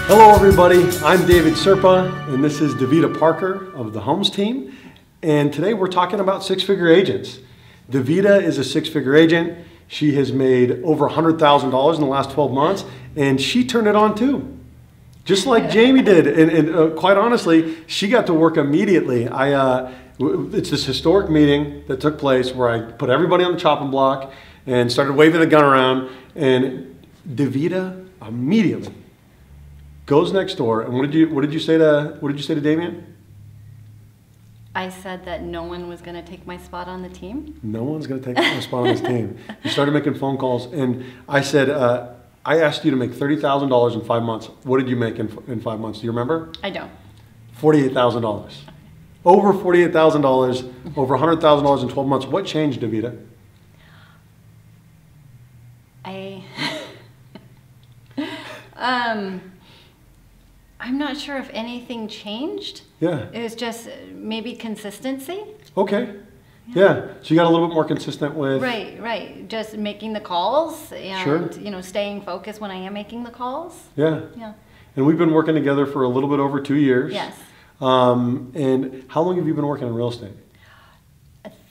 Hello everybody, I'm David Serpa and this is Davida Parker of the Homes team, and today we're talking about six-figure agents. Davida is a six-figure agent. She has made over $100,000 in the last 12 months and she turned it on too. Just like Jamie did, and quite honestly, she got to work immediately. It's this historic meeting that took place where I put everybody on the chopping block and started waving the gun around, and Davida immediately goes next door. And what did you say to Damien? I said that no one was going to take my spot on the team. No one's going to take my spot on this team. You started making phone calls, and I said, I asked you to make $30,000 in 5 months. What did you make in 5 months? Do you remember? I don't. $48,000. Over $48,000, over $100,000 in 12 months. What changed, Davida? I'm not sure if anything changed. Yeah. It was just maybe consistency. Okay. Yeah. So you got a little bit more consistent with... Right. Just making the calls and, sure, staying focused when I am making the calls. Yeah. Yeah. And we've been working together for a little bit over 2 years. Yes. And how long have you been working in real estate?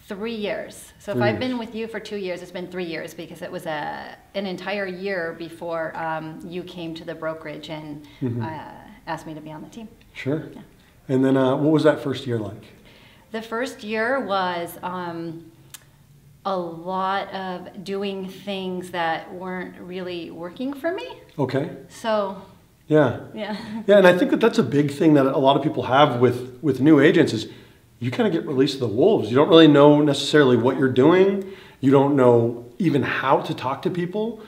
3 years. So 3 if I've years. been with you for 2 years, it's been 3 years because it was an entire year before you came to the brokerage and asked me to be on the team. Sure. Yeah. And then what was that first year like? The first year was a lot of doing things that weren't really working for me. Okay. So. Yeah. Yeah. Yeah, and I think that's a big thing that a lot of people have with new agents is you kind of get released to the wolves. You don't really know necessarily what you're doing. You don't know even how to talk to people.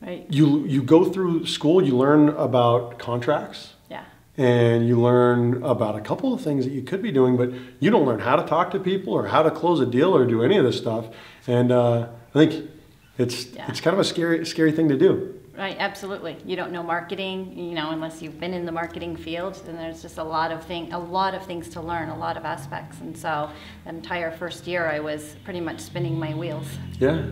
Right. You go through school, you learn about contracts. Yeah. And you learn about a couple of things that you could be doing, but you don't learn how to talk to people or how to close a deal or do any of this stuff. And I think it's kind of a scary thing to do. Right, absolutely. You don't know marketing, unless you've been in the marketing field, and there's just a lot of things to learn, a lot of aspects. And so the entire first year I was pretty much spinning my wheels. Yeah.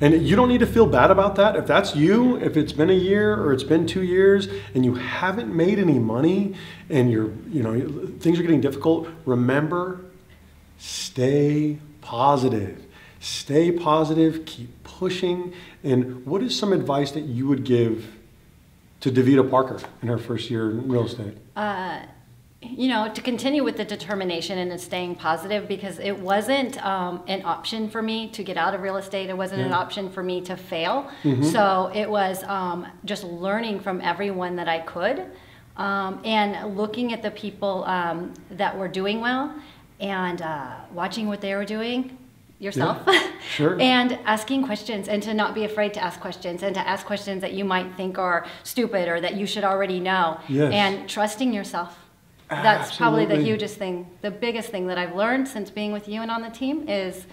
And you don't need to feel bad about that. If that's you, if it's been a year or it's been 2 years and you haven't made any money and things are getting difficult, remember, stay positive. Stay positive, keep pushing. And what is some advice that you would give to Davida Parker in her first year in real estate? To continue with the determination and staying positive, because it wasn't an option for me to get out of real estate. It wasn't an option for me to fail. So it was just learning from everyone that I could and looking at the people that were doing well and watching what they were doing yourself. Yeah, sure. And asking questions, and to not be afraid to ask questions, and to ask questions that you might think are stupid or that you should already know. Yes. And trusting yourself. That's Absolutely. probably the hugest thing, the biggest thing that I've learned since being with you and on the team is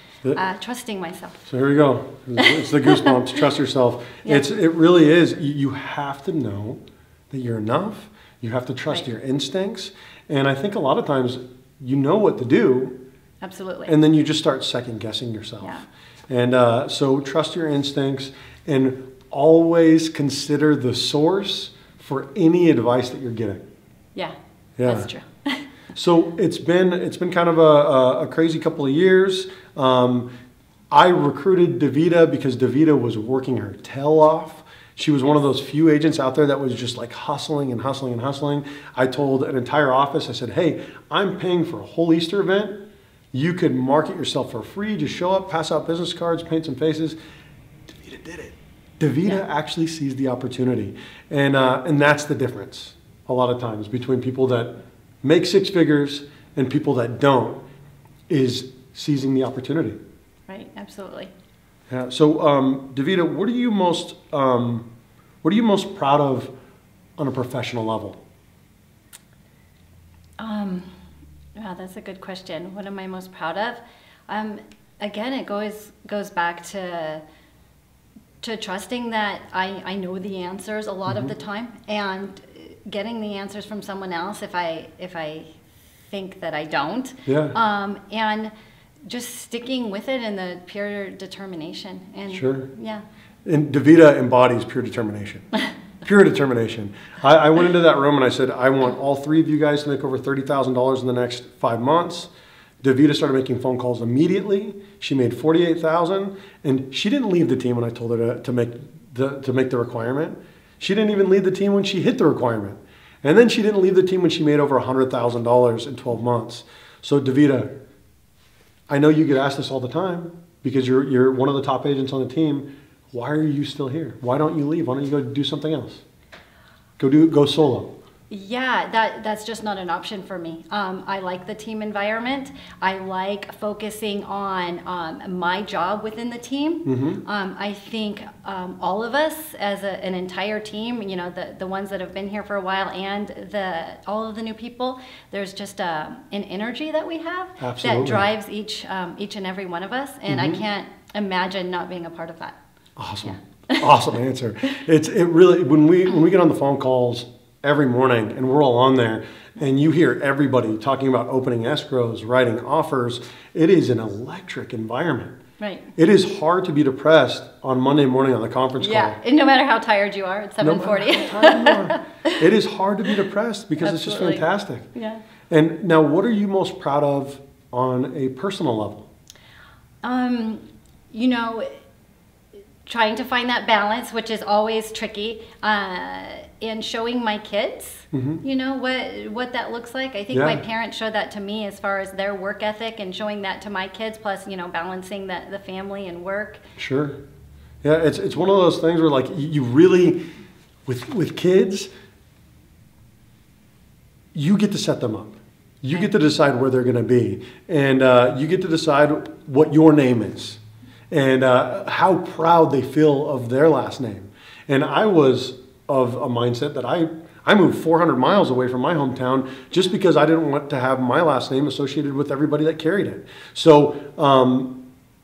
trusting myself. So here we go. It's the goosebumps. Trust yourself. Yeah. It really is. You have to know that you're enough. You have to trust Right. your instincts. And I think a lot of times you know what to do. Absolutely. And then you just start second guessing yourself. Yeah. And so trust your instincts and always consider the source for any advice that you're getting. Yeah. Yeah. That's true. So it's been kind of a crazy couple of years. I recruited Davida because Davida was working her tail off. She was one of those few agents out there that was just like hustling and hustling and hustling. I told an entire office, I said, hey, I'm paying for a whole Easter event. You could market yourself for free. Just show up, pass out business cards, paint some faces. Davida did it. Davida actually sees the opportunity. And that's the difference a lot of times between people that make six figures and people that don't, is seizing the opportunity. Right, absolutely. Yeah. So Davida, what are you most proud of on a professional level? Wow, that's a good question. What am I most proud of? Again, it goes back to trusting that I know the answers a lot of the time, and getting the answers from someone else if I think that I don't. Yeah. And just sticking with it in the pure determination. And Sure. Yeah. And Davida embodies pure determination. Pure determination. I went into that room and I said, I want all three of you guys to make over $30,000 in the next 5 months. Davida started making phone calls immediately. She made $48,000, and she didn't leave the team when I told her to make the requirement. She didn't even leave the team when she hit the requirement. And then she didn't leave the team when she made over $100,000 in 12 months. So Davida, I know you get asked this all the time because you're one of the top agents on the team. Why are you still here? Why don't you leave? Why don't you go do something else? Go solo. Yeah, that's just not an option for me. I like the team environment. I like focusing on my job within the team. I think all of us as an entire team, you know, the ones that have been here for a while and all of the new people, there's just an energy that we have that drives each and every one of us, and I can't imagine not being a part of that. Awesome. Yeah. Awesome answer. It really, when we get on the phone calls every morning and we're all on there and you hear everybody talking about opening escrows, writing offers, it is an electric environment. Right. It is hard to be depressed on Monday morning on the conference call. Yeah, and no matter how tired you are, it's 7:40. It is hard to be depressed because Absolutely. It's just fantastic. Yeah. And now, what are you most proud of on a personal level? You know, trying to find that balance, which is always tricky, and showing my kids, you know, what that looks like. I think my parents showed that to me as far as their work ethic and showing that to my kids, plus, you know, balancing the family and work. Sure. Yeah, it's one of those things where, like, you really, with kids, you get to set them up. You get to decide where they're going to be. And you get to decide what your name is. And how proud they feel of their last name. And I was of a mindset that I moved 400 miles away from my hometown just because I didn't want to have my last name associated with everybody that carried it. So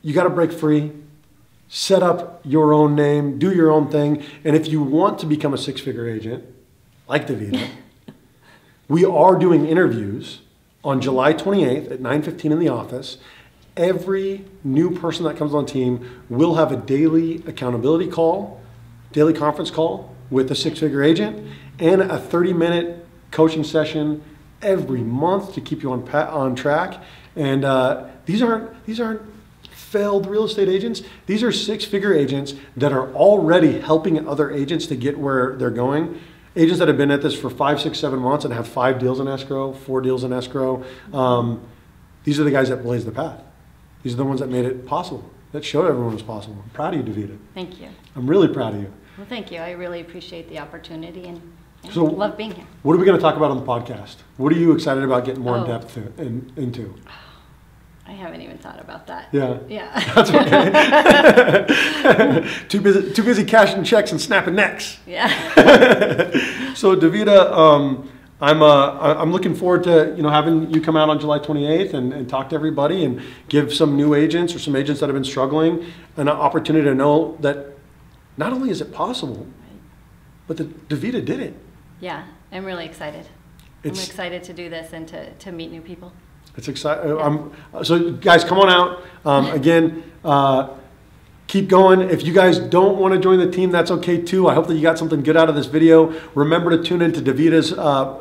you got to break free, set up your own name, do your own thing. And if you want to become a six-figure agent, like Davida, we are doing interviews on July 28th at 9:15 in the office. Every new person that comes on team will have a daily accountability call, daily conference call with a six-figure agent, and a 30-minute coaching session every month to keep you on track. And these aren't failed real estate agents. These are six-figure agents that are already helping other agents to get where they're going. Agents that have been at this for 5, 6, 7 months and have 5 deals in escrow, 4 deals in escrow. These are the guys that blaze the path. These are the ones that made it possible, that showed everyone it was possible. I'm proud of you, Davida. Thank you. I'm really proud of you. Well, thank you. I really appreciate the opportunity and so, love being here. What are we going to talk about on the podcast? What are you excited about getting more in depth into? I haven't even thought about that. Yeah. Yeah. That's okay. too busy cashing checks and snapping necks. Yeah. So Davida, I'm looking forward to having you come out on July 28th and talk to everybody and give some new agents or some agents that have been struggling an opportunity to know that not only is it possible, but that Davida did it. Yeah, I'm really excited. I'm excited to do this and to meet new people. It's exciting. Yeah. So guys, come on out. Again, keep going. If you guys don't want to join the team, that's okay too. I hope that you got something good out of this video. Remember to tune into Davida's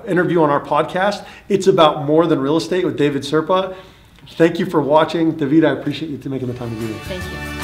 interview on our podcast. It's about more than real estate with Serpa. Thank you for watching. Davida, I appreciate you making the time to do this. Thank you.